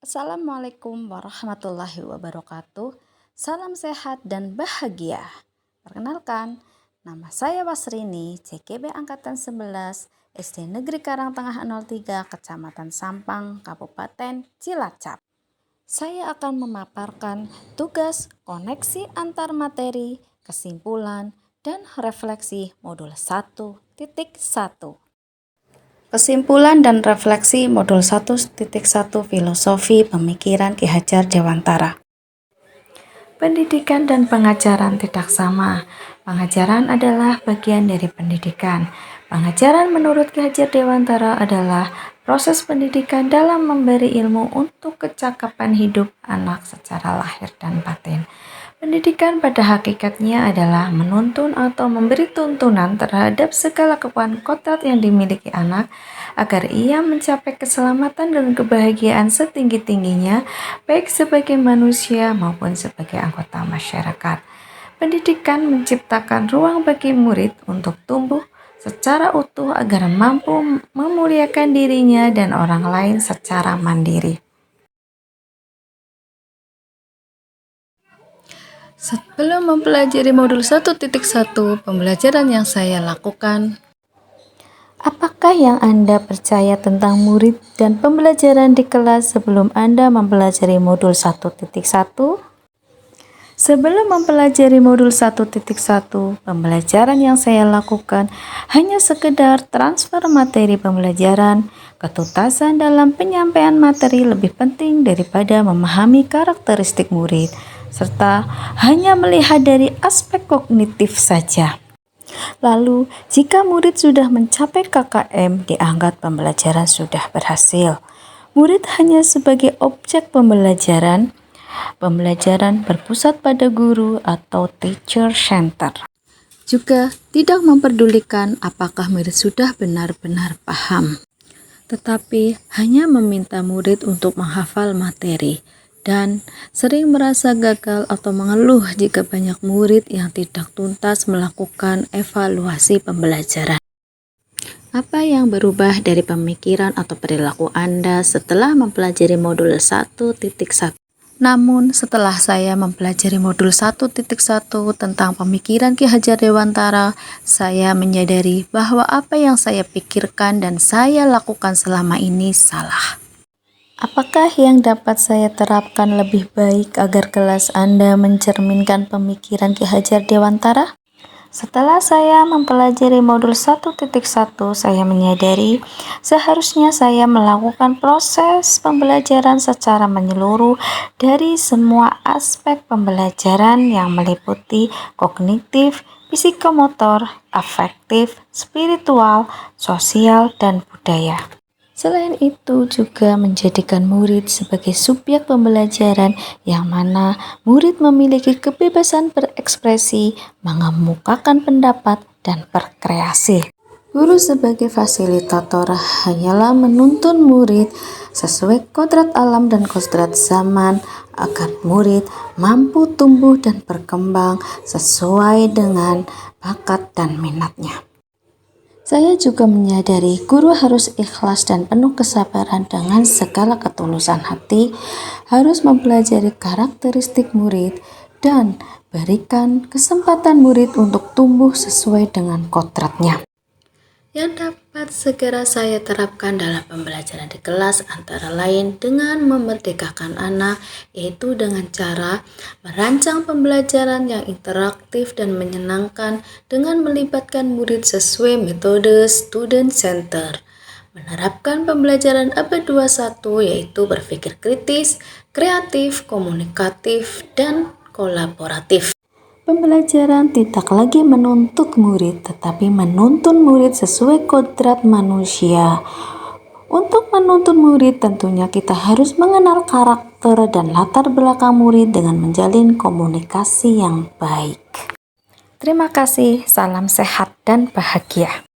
Assalamualaikum warahmatullahi wabarakatuh. Salam sehat dan bahagia. Perkenalkan, nama saya Wasrini, CGB Angkatan 11, SD Negeri Karangtengah 03, Kecamatan Sampang, Kabupaten Cilacap. Saya akan memaparkan tugas koneksi antar materi, kesimpulan, dan refleksi modul 1.1. Kesimpulan dan refleksi modul 1.1 Filosofi Pemikiran Ki Hajar Dewantara. Pendidikan dan pengajaran tidak sama. Pengajaran adalah bagian dari pendidikan. Pengajaran menurut Ki Hajar Dewantara adalah proses pendidikan dalam memberi ilmu untuk kecakapan hidup anak secara lahir dan batin. Pendidikan pada hakikatnya adalah menuntun atau memberi tuntunan terhadap segala kemampuan kodrat yang dimiliki anak agar ia mencapai keselamatan dan kebahagiaan setinggi-tingginya baik sebagai manusia maupun sebagai anggota masyarakat. Pendidikan menciptakan ruang bagi murid untuk tumbuh secara utuh agar mampu memuliakan dirinya dan orang lain secara mandiri. Sebelum mempelajari modul 1.1, pembelajaran yang saya lakukan. Apakah yang Anda percaya tentang murid dan pembelajaran di kelas sebelum Anda mempelajari modul 1.1? Sebelum mempelajari modul 1.1, pembelajaran yang saya lakukan hanya sekedar transfer materi pembelajaran. Ketuntasan dalam penyampaian materi lebih penting daripada memahami karakteristik murid, serta hanya melihat dari aspek kognitif saja. Lalu, jika murid sudah mencapai KKM, dianggap pembelajaran sudah berhasil. Murid hanya sebagai objek pembelajaran. Pembelajaran berpusat pada guru atau teacher center. Juga tidak memperdulikan apakah murid sudah benar-benar paham, tetapi hanya meminta murid untuk menghafal materi dan sering merasa gagal atau mengeluh jika banyak murid yang tidak tuntas melakukan evaluasi pembelajaran. Apa yang berubah dari pemikiran atau perilaku Anda setelah mempelajari modul 1.1? Namun, setelah saya mempelajari modul 1.1 tentang pemikiran Ki Hajar Dewantara, saya menyadari bahwa apa yang saya pikirkan dan saya lakukan selama ini salah. Apakah yang dapat saya terapkan lebih baik agar kelas Anda mencerminkan pemikiran Ki Hajar Dewantara? Setelah saya mempelajari modul 1.1, saya menyadari seharusnya saya melakukan proses pembelajaran secara menyeluruh dari semua aspek pembelajaran yang meliputi kognitif, psikomotor, afektif, spiritual, sosial, dan budaya. Selain itu juga menjadikan murid sebagai subjek pembelajaran yang mana murid memiliki kebebasan berekspresi, mengemukakan pendapat, dan berkreasi. Guru sebagai fasilitator hanyalah menuntun murid sesuai kodrat alam dan kodrat zaman agar murid mampu tumbuh dan berkembang sesuai dengan bakat dan minatnya. Saya juga menyadari guru harus ikhlas dan penuh kesabaran dengan segala ketulusan hati, harus mempelajari karakteristik murid, dan berikan kesempatan murid untuk tumbuh sesuai dengan kodratnya. Yang dapat segera saya terapkan dalam pembelajaran di kelas antara lain dengan memerdekakan anak, yaitu dengan cara merancang pembelajaran yang interaktif dan menyenangkan dengan melibatkan murid sesuai metode student center. Menerapkan pembelajaran abad 21 yaitu berpikir kritis, kreatif, komunikatif, dan kolaboratif. Pembelajaran tidak lagi menuntut murid, tetapi menuntun murid sesuai kodrat manusia. Untuk menuntun murid, tentunya kita harus mengenal karakter dan latar belakang murid dengan menjalin komunikasi yang baik. Terima kasih, salam sehat dan bahagia.